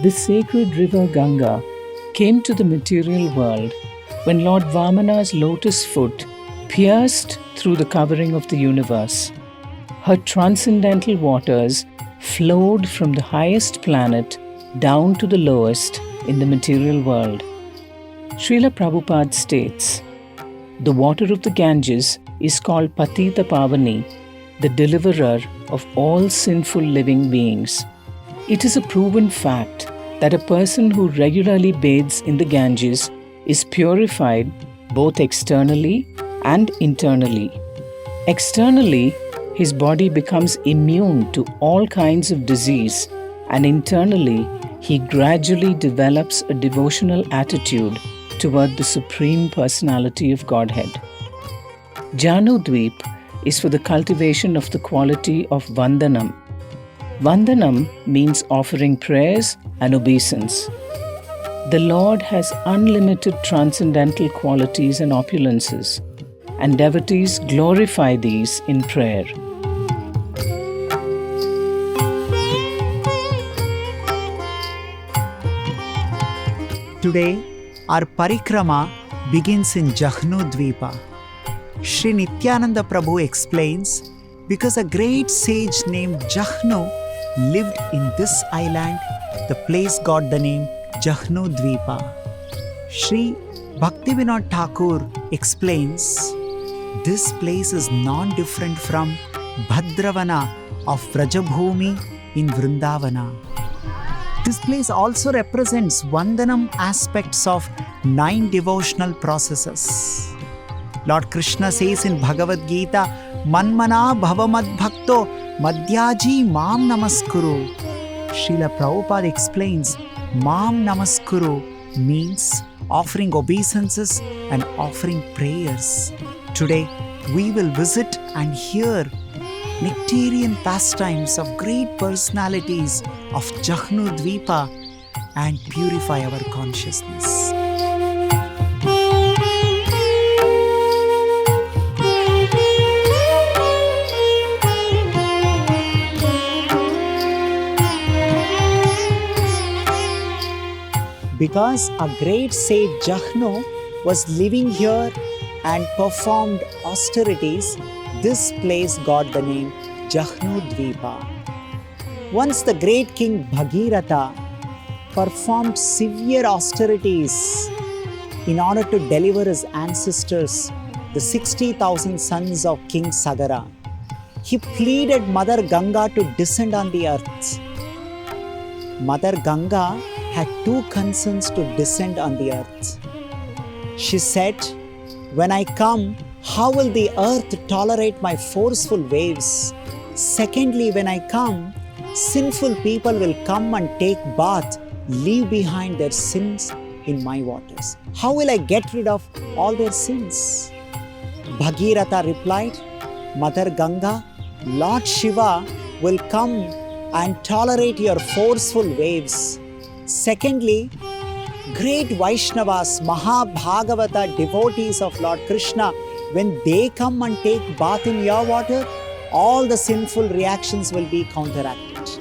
The sacred river Ganga came to the material world when Lord Vamana's lotus foot pierced through the covering of the universe. Her transcendental waters flowed from the highest planet down to the lowest in the material world. Srila Prabhupada states, "The water of the Ganges is called Patita Pavani, the deliverer of all sinful living beings." It is a proven fact that a person who regularly bathes in the Ganges is purified both externally and internally. Externally, his body becomes immune to all kinds of disease, and internally, he gradually develops a devotional attitude toward the Supreme Personality of Godhead. Jahnudvīpa is for the cultivation of the quality of Vandanam. Vandanam means offering prayers and obeisance. The Lord has unlimited transcendental qualities and opulences, and devotees glorify these in prayer. Today, our parikrama begins in Jahnudvīpa. Sri Nityananda Prabhu explains, because a great sage named Jahnu lived in this island, the place got the name Jahnudvīpa. Sri Bhaktivinoda Thakur explains, this place is non-different from Bhadravana of Vrajabhumi in Vrindavana. This place also represents Vandanam aspects of 9 devotional processes. Lord Krishna says in Bhagavad Gita, Manmana bhavamad bhakto madhyaji mam namaskuru. Srila Prabhupada explains, mam namaskuru means offering obeisances and offering prayers. Today, we will visit and hear nectarian pastimes of great personalities of Jahnudvīpa and purify our consciousness. Because a great sage Jahnu was living here and performed austerities, this place got the name Jahnudvīpa. Once the great king Bhagiratha performed severe austerities in order to deliver his ancestors, the 60,000 sons of King Sagara. He pleaded Mother Ganga to descend on the earth. Mother Ganga had 2 concerns to descend on the earth. She said, when I come, how will the earth tolerate my forceful waves? Secondly, when I come, sinful people will come and take bath, leave behind their sins in my waters? How will I get rid of all their sins? Bhagirath replied, Mother Ganga, Lord Shiva will come and tolerate your forceful waves. Secondly, great Vaishnavas, Maha-Bhagavata devotees of Lord Krishna, when they come and take bath in your water, all the sinful reactions will be counteracted.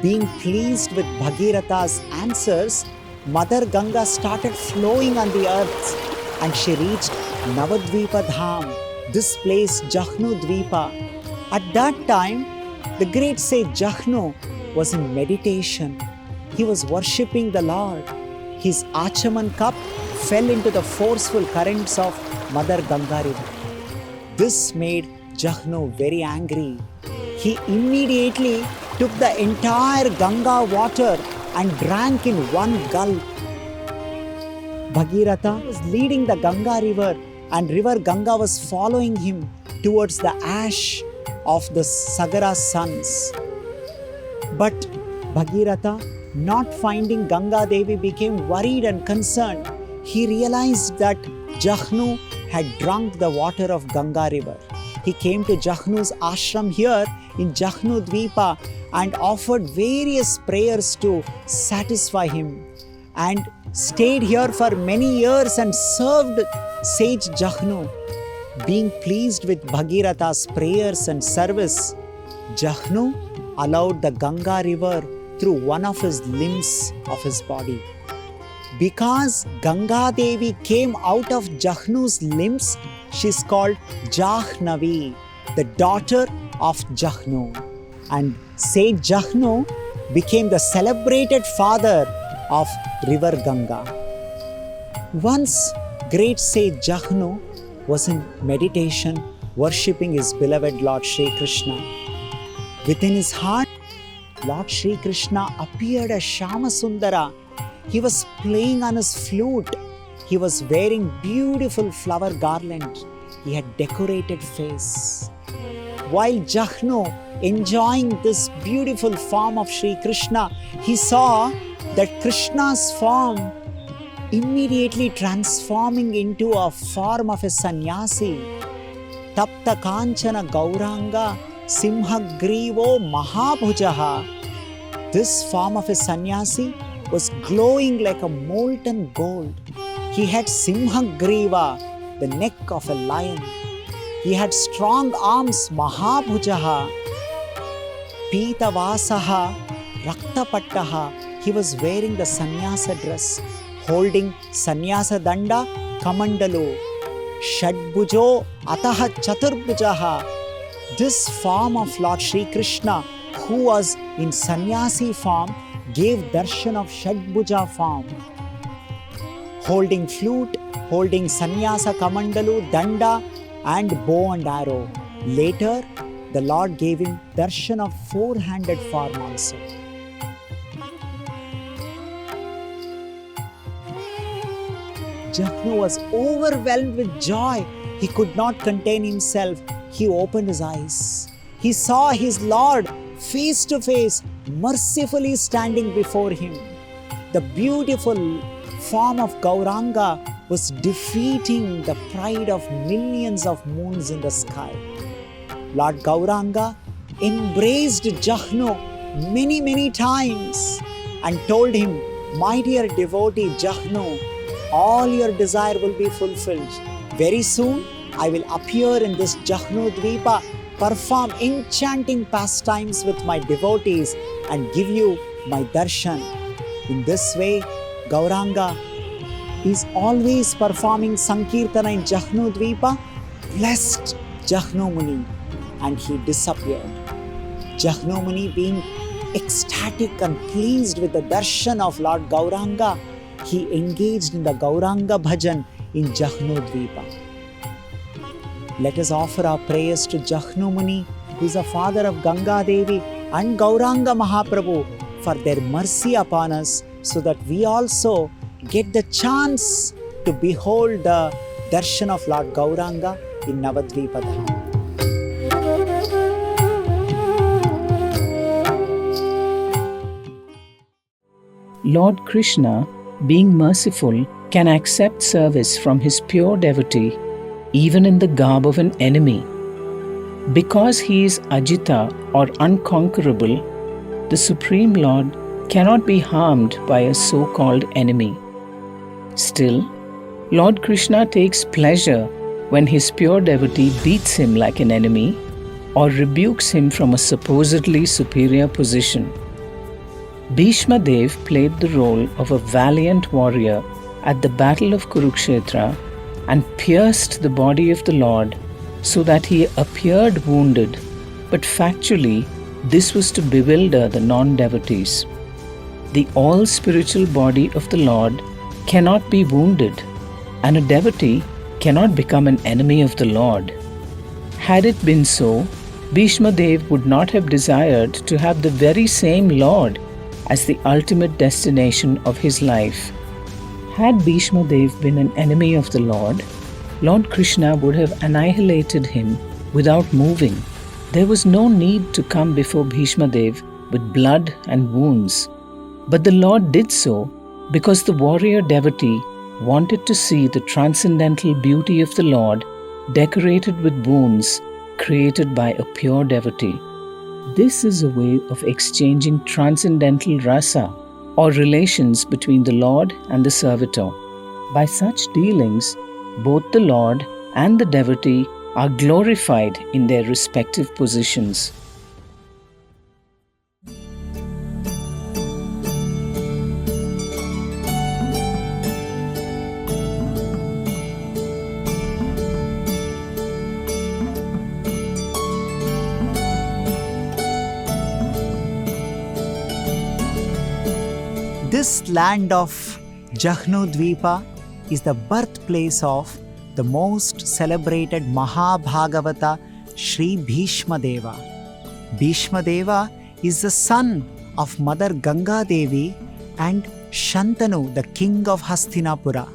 Being pleased with Bhagiratha's answers, Mother Ganga started flowing on the earth and she reached Navadvipa Dham, this place Jahnudvīpa. At that time, the great sage Jahnu was in meditation. He was worshipping the Lord. His Achaman cup fell into the forceful currents of Mother Ganga river. This made Jahnu very angry. He immediately took the entire Ganga water and drank in one gulp. Bhagiratha was leading the Ganga river and river Ganga was following him towards the ash of the Sagara sons. But Bhagiratha, not finding Ganga Devi, became worried and concerned. He realized that Jahnu had drunk the water of Ganga river. He came to Jahnu's ashram here in Jahnudvīpa and offered various prayers to satisfy him and stayed here for many years and served sage Jahnu. Being pleased with Bhagiratha's prayers and service, Jahnu allowed the Ganga river through one of his limbs of his body. Because Ganga Devi came out of Jahnu's limbs, she is called Jahnavi, the daughter of Jahnu. And sage Jahnu became the celebrated father of river Ganga. Once great sage Jahnu was in meditation, worshipping his beloved Lord Sri Krishna. Within his heart, Lord Sri Krishna appeared as Shama Sundara. He was playing on his flute. He was wearing beautiful flower garland. He had decorated face. While Jahnu enjoying this beautiful form of Sri Krishna, he saw that Krishna's form immediately transforming into a form of a sannyasi. Tapta Kanchana Gauranga Simhagrivo Mahabhujaha. This form of a sannyasi was glowing like a molten gold. He had Simhagriva, the neck of a lion. He had strong arms, Mahabhujaha. Pitavasaha, Raktapattaha. He was wearing the sannyasa dress, holding sannyasa danda, kamandalu. Shadbhujo ataha chaturbhujaha. This form of Lord Sri Krishna, who was in sannyasi form, gave darshan of Shadbhuja form. Holding flute, holding sannyasa kamandalu, danda and bow and arrow. Later, the Lord gave him darshan of four-handed form also. Jahnu was overwhelmed with joy. He could not contain himself. He opened his eyes. He saw his Lord face to face, mercifully standing before him. The beautiful form of Gauranga was defeating the pride of millions of moons in the sky. Lord Gauranga embraced Jahnu many times and told him, "My dear devotee Jahnu, all your desire will be fulfilled. Very soon, I will appear in this Jahnudvīpa, perform enchanting pastimes with my devotees and give you my darshan." In this way, Gauranga is always performing Sankirtana in Jahnudvīpa, blessed Jahnu Muni, and he disappeared. Jahnu Muni, being ecstatic and pleased with the darshan of Lord Gauranga, he engaged in the Gauranga Bhajan in Jahnudvīpa. Let us offer our prayers to Jahnu Muni, who is the father of Ganga Devi and Gauranga Mahaprabhu, for their mercy upon us, so that we also get the chance to behold the darshan of Lord Gauranga in Navadvipa Dham. Lord Krishna being merciful, can accept service from his pure devotee even in the garb of an enemy. Because he is Ajita or unconquerable, the Supreme Lord cannot be harmed by a so-called enemy. Still, Lord Krishna takes pleasure when his pure devotee beats him like an enemy or rebukes him from a supposedly superior position. Bhishma Dev played the role of a valiant warrior at the Battle of Kurukshetra and pierced the body of the Lord so that he appeared wounded, but factually this was to bewilder the non-devotees. The all-spiritual body of the Lord cannot be wounded, and a devotee cannot become an enemy of the Lord. Had it been so, Bhishma Dev would not have desired to have the very same Lord as the ultimate destination of his life. Had Bhishma Dev been an enemy of the Lord, Lord Krishna would have annihilated him without moving. There was no need to come before Bhishma Dev with blood and wounds. But the Lord did so because the warrior devotee wanted to see the transcendental beauty of the Lord decorated with wounds created by a pure devotee. This is a way of exchanging transcendental rasa or relations between the Lord and the servitor. By such dealings, both the Lord and the devotee are glorified in their respective positions. This land of Jahnudvīpa is the birthplace of the most celebrated Mahabhagavata Sri Bhishma Deva. Bhishma Deva is the son of Mother Ganga Devi and Shantanu, the king of Hastinapura.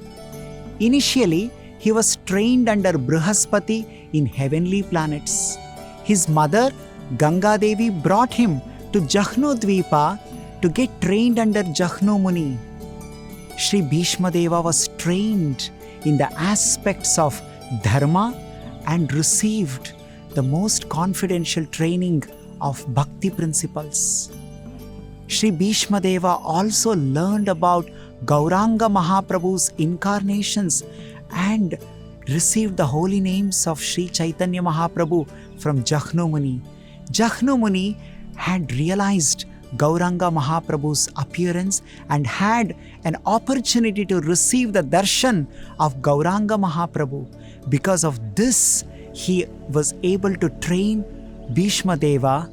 Initially, he was trained under Brihaspati in heavenly planets. His mother, Ganga Devi, brought him to Jahnudvīpa to get trained under Jahnu Muni. Sri Bhishma Deva was trained in the aspects of dharma and received the most confidential training of bhakti principles. Sri Bhishma Deva also learned about Gauranga Mahaprabhu's incarnations and received the holy names of Sri Chaitanya Mahaprabhu from Jahnu Muni. Jahnu Muni had realized Gauranga Mahaprabhu's appearance and had an opportunity to receive the darshan of Gauranga Mahaprabhu. Because of this, he was able to train Bhishma Deva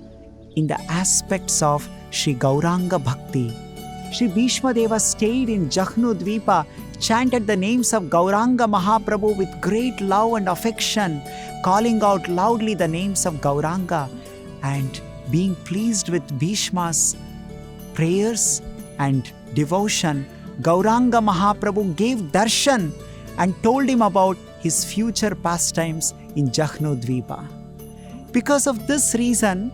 in the aspects of Sri Gauranga Bhakti. Sri Bhishma Deva stayed in Jahnudvīpa, chanted the names of Gauranga Mahaprabhu with great love and affection, calling out loudly the names of Gauranga, and being pleased with Bhishma's prayers and devotion, Gauranga Mahaprabhu gave darshan and told him about his future pastimes in Jahnudvīpa. Because of this reason,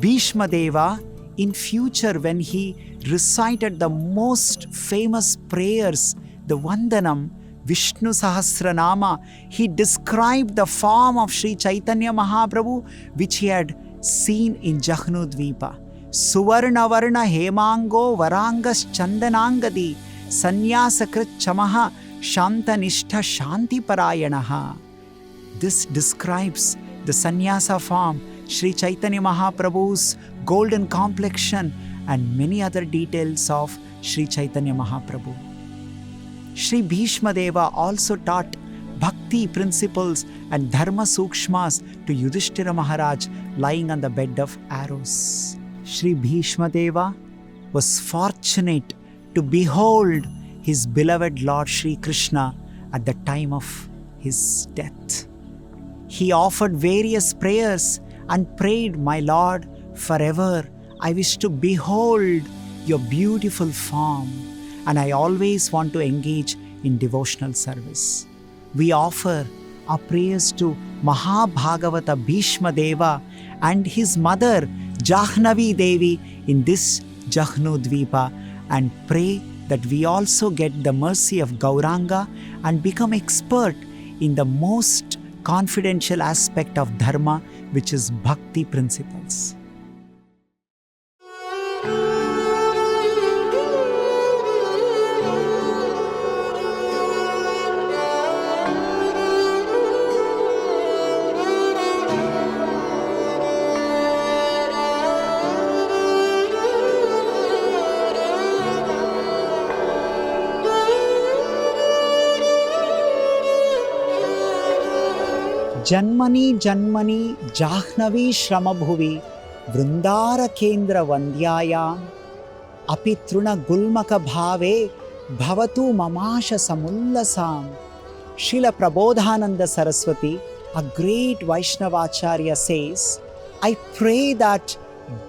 Bhishma Deva, in future when he recited the most famous prayers, the Vandanam, Vishnu Sahasranama, he described the form of Sri Chaitanya Mahaprabhu which he had seen in Jahnudvīpa. Suvarna Varna Hemango Varangas Chandanangadi Sanyasakrit Chamaha Shantanishta Shanti Parayanaha. This describes the sannyasa form, Sri Chaitanya Mahaprabhu's golden complexion, and many other details of Sri Chaitanya Mahaprabhu. Sri Bhishma Deva also taught bhakti principles and dharma sukshmas to Yudhishthira Maharaj lying on the bed of arrows. Sri Bhishma Deva was fortunate to behold his beloved Lord Sri Krishna at the time of his death. He offered various prayers and prayed, "My Lord, forever I wish to behold your beautiful form, and I always want to engage in devotional service." We offer our prayers to Mahabhagavata Bhishma Deva and his mother Jahnavi Devi in this Jahnudvīpa and pray that we also get the mercy of Gauranga and become expert in the most confidential aspect of Dharma, which is Bhakti principles. Janmani Janmani Jahnavi Shramabhuvi Vrindara Kendra Vandyayam Apitruna Gulmaka Bhave Bhavatu Mamasha Samullasam. Srila Prabodhananda Saraswati, a great Vaishnavacharya, says, I pray that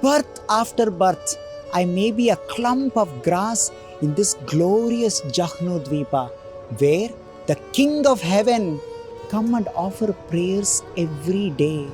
birth after birth I may be a clump of grass in this glorious Jahnudvīpa, where the King of Heaven come and offer prayers every day.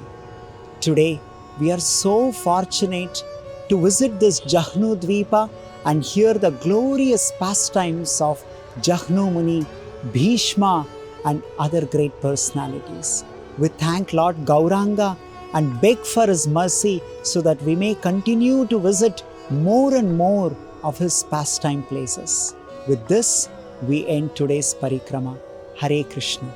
Today, we are so fortunate to visit this Jahnudvīpa and hear the glorious pastimes of Jahnu Muni, Bhishma, and other great personalities. We thank Lord Gauranga and beg for His mercy so that we may continue to visit more and more of His pastime places. With this, we end today's Parikrama. Hare Krishna.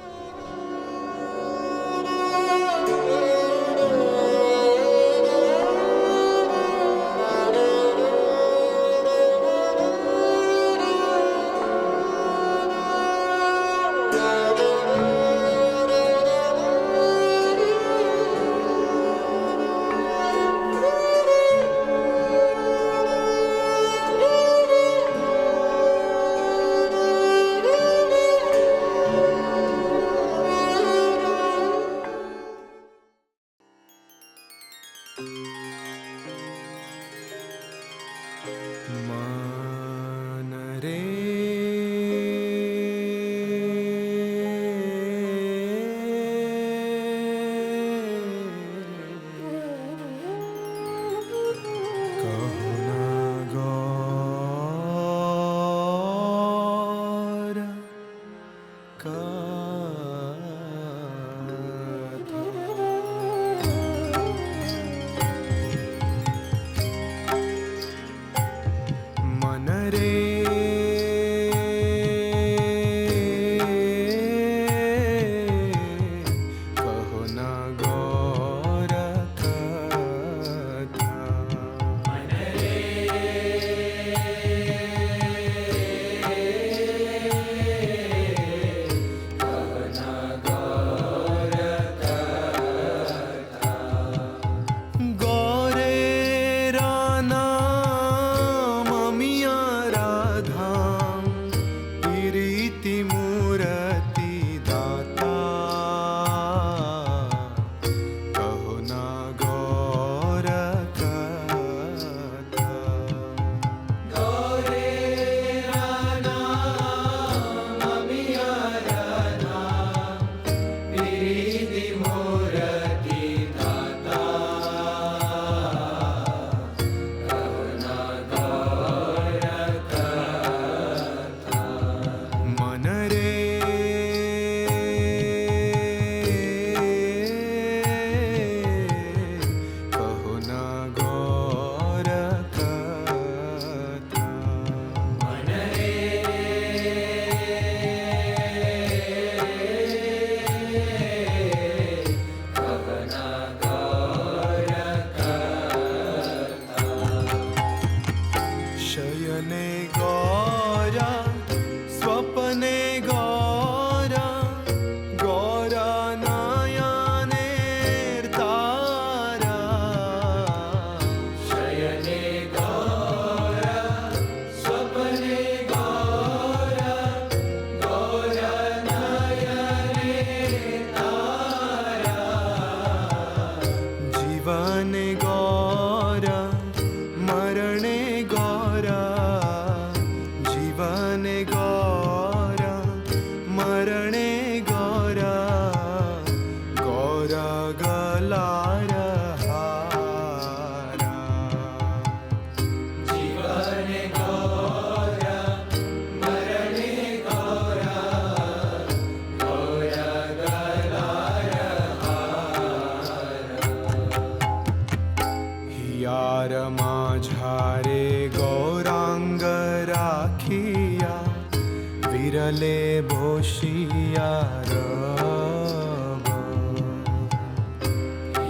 বিরলে বসিয়া রব।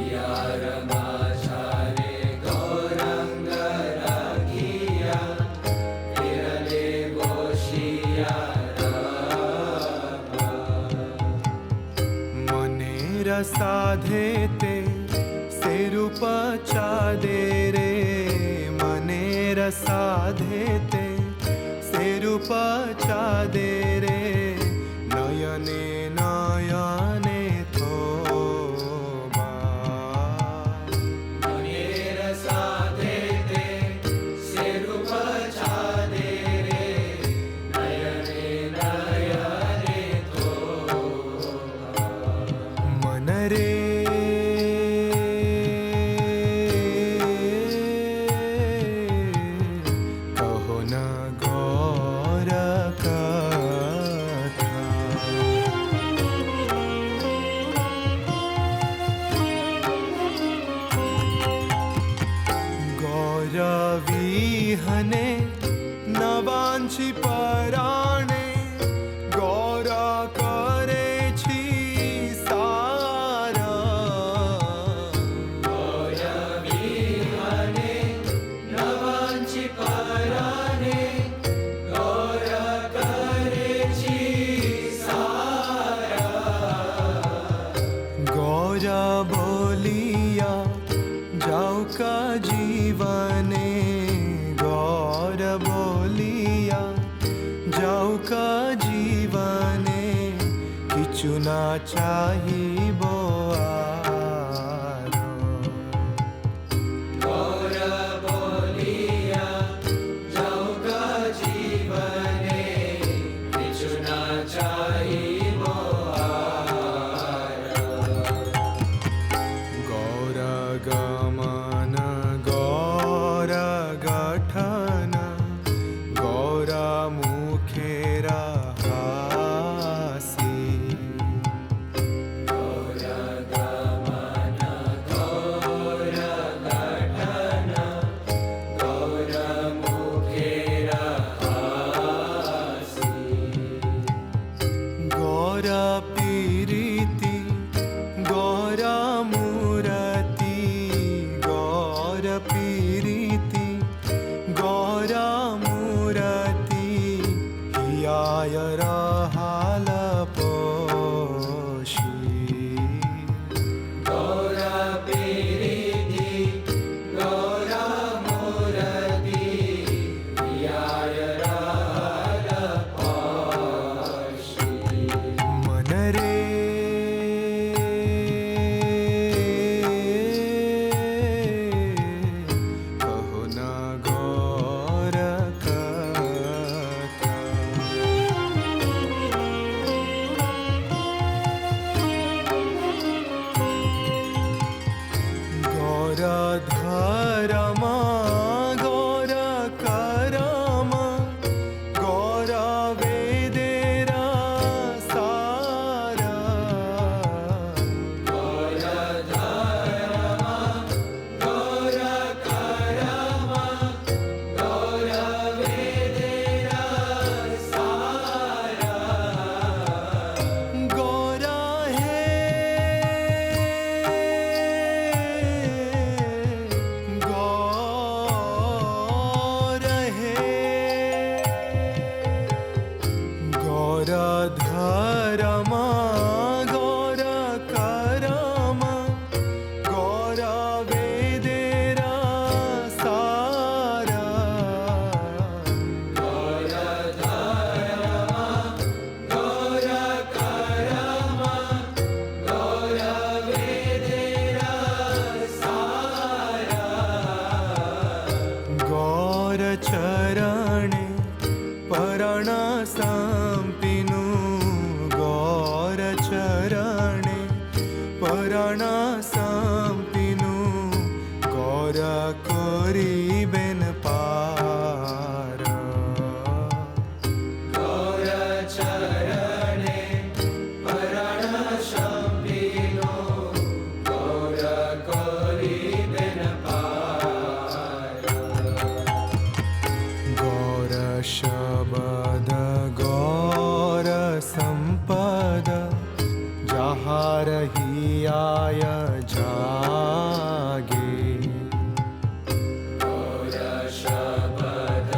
ইয়ার মাঝারে গৌরাঙ্গ রাখিয়া বিরলে বসিয়া রব। মনের সাধেতে সেরূপ চাঁদে রে, মনের সাধেতে সেরূপ চাঁদে রে, নয়নে নয়নে থোবা। মনের সাধেতে সেরূপ চাঁদে রে, নয়নে নয়নে থোবা। মনরে কহো না গৌর কথা। গৌর বিহনে নবাঞ্ছি পরাণে, গৌর করেছি সারা। গৌর বিহনে নবাঞ্ছি পরাণে, গৌর করেছি সারা। গৌর বলিয়া যাও কা জীবনে, গৌর বলিয়া যাও কা জীবনে, কিছু না চাহিব আর। গৌর বলিয়া যাও গা জীবনে, কিছু না চাহিব আর। গৌর গমন গৌর গঠন, গৌর মুখের হাসি। গৌর গমন গৌর গঠন, গৌর মুখের হাসি। গৌর পীরিতি গৌর মূরতি, গৌর পীরিতি গৌর মূরতি, হিয়ায় রহাল পোষি। গৌর পীরিতি গৌর মূরতি, হিয়ায় রহাল পোষি। মনরে কহো না গৌর কথা। গৌর ধরম গৌর করম, গৌর বেদের সারা। গৌর ধর্ম গৌর করম, গৌর বেদের সারা। গৌর হে গৌর হে, গৌর ধরম গৌর করম, গৌর বেদের সারা। গৌর ধর্ম গৌর করম, গৌর বেদের সারা। গৌর চরণে পরাণ সম্পিনু, গৌর চরণে পরাণ সম্পিনু, গৌর করিবেন পার। গৌর চরণে পরাণ সম্পিনো, গৌর করিবেন পার। গৌর শবদ গৌর रही आया जागे गौर शब्द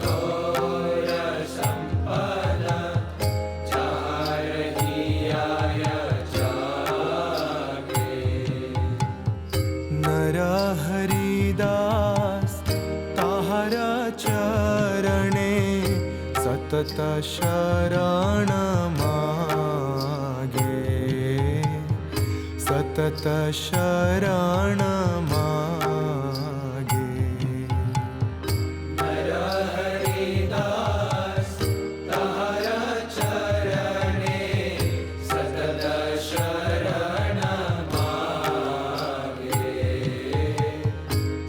गौर संपद जहाँ रही आया जागे नर हरिदास ताहरा चरणे सतत शरण मागे सतत शरण मागे नर हरिदास ताहरा चरणे सतत शरण मागे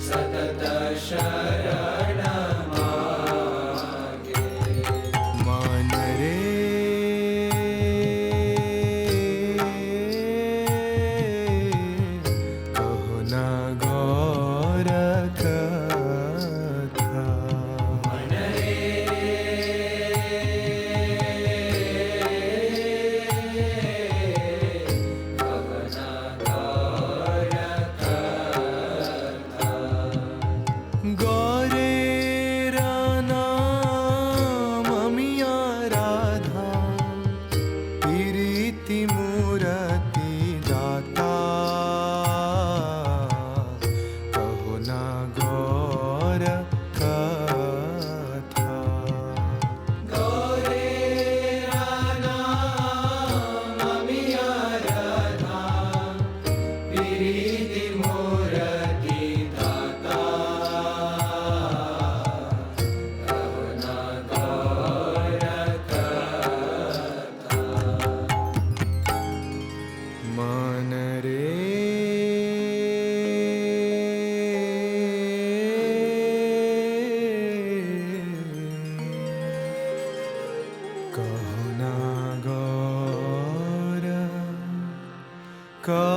सतत शरण मागे मन रे कहो न गौर कथा मन कवना गौर कथा गौरेर नाम अमिया राधा प्रीति मूरति दाता कहो न गौर कथा गौरेरा नाम अमिया राधा प्रीति मूरति दाता कवना गौर कथा मन रे कहो न गौर कथा